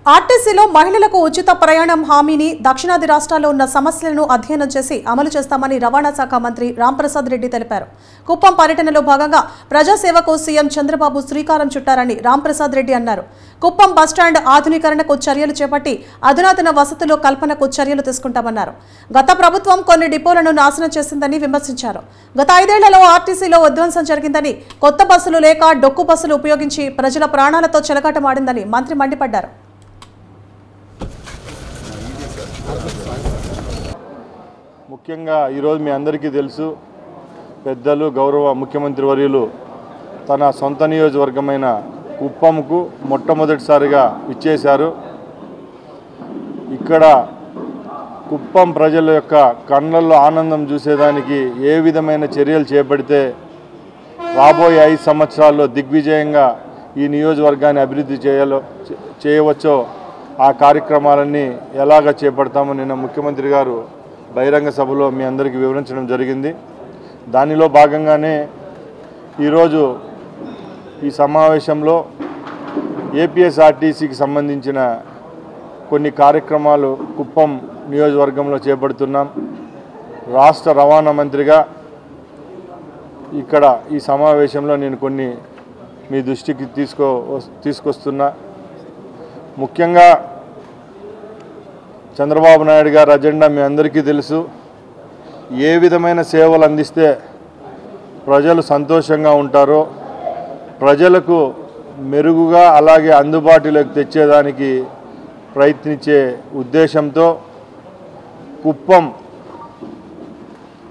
ఆర్టీసీలో మహిళలకు ఉచిత ప్రయాణం హామీని దక్షిణాది రాష్ట్రాల్లో ఉన్న సమస్యలను అధ్యయనం చేసి అమలు చేస్తామని రవాణా శాఖ మంత్రి రాంప్రసాద్ రెడ్డి తెలిపారు. కుప్పం పర్యటనలో భాగంగా ప్రజాసేవకు సీఎం చంద్రబాబు శ్రీకారం చుట్టారని రాంప్రసాద్ రెడ్డి అన్నారు. కుప్పం బస్టాండ్ ఆధునీకరణకు చర్యలు చేపట్టి అధునాతన వసతుల కల్పనకు చర్యలు తీసుకుంటామన్నారు. గత ప్రభుత్వం కొన్ని డిపోలను నాశనం చేసిందని విమర్శించారు. గత 5 ఏళ్లలో ఆర్టీసీలో విధ్వంసం జరిగిందని, కొత్త బస్సులు లేక డొక్కు బస్సులు ఉపయోగించి ప్రజల ప్రాణాలతో చెలగాటమాడిందని మంత్రి మండిపడ్డారు. ముఖ్యంగా ఈరోజు మీ అందరికీ తెలుసు, పెద్దలు గౌరవ ముఖ్యమంత్రి వర్యులు తన సొంత నియోజకవర్గమైన కుప్పంకు మొట్టమొదటిసారిగా ఇచ్చేశారు. ఇక్కడ కుప్పం ప్రజల యొక్క కళ్ళల్లో ఆనందం చూసేదానికి ఏ విధమైన చర్యలు చేపడితే రాబోయే 5 సంవత్సరాల్లో దిగ్విజయంగా ఈ నియోజకవర్గాన్ని అభివృద్ధి చేయవచ్చో ఆ కార్యక్రమాలన్నీ ఎలాగ చేపడతామో నిన్న ముఖ్యమంత్రి గారు బహిరంగ సభలో మీ అందరికీ వివరించడం జరిగింది. దానిలో భాగంగానే ఈరోజు ఈ సమావేశంలో ఏపీఎస్ఆర్టీసీకి సంబంధించిన కొన్ని కార్యక్రమాలు కుప్పం నియోజకవర్గంలో చేపడుతున్నాం. రాష్ట్ర రవాణా మంత్రిగా ఇక్కడ ఈ సమావేశంలో నేను కొన్ని మీ దృష్టికి తీసుకొస్తున్నా. ముఖ్యంగా చంద్రబాబు నాయుడు గారి అజెండా మీ అందరికీ తెలుసు. ఏ విధమైన సేవలు అందిస్తే ప్రజలు సంతోషంగా ఉంటారో, ప్రజలకు మెరుగుగా అలాగే అందుబాటులోకి తెచ్చేదానికి ప్రయత్నించే ఉద్దేశంతో కుప్పం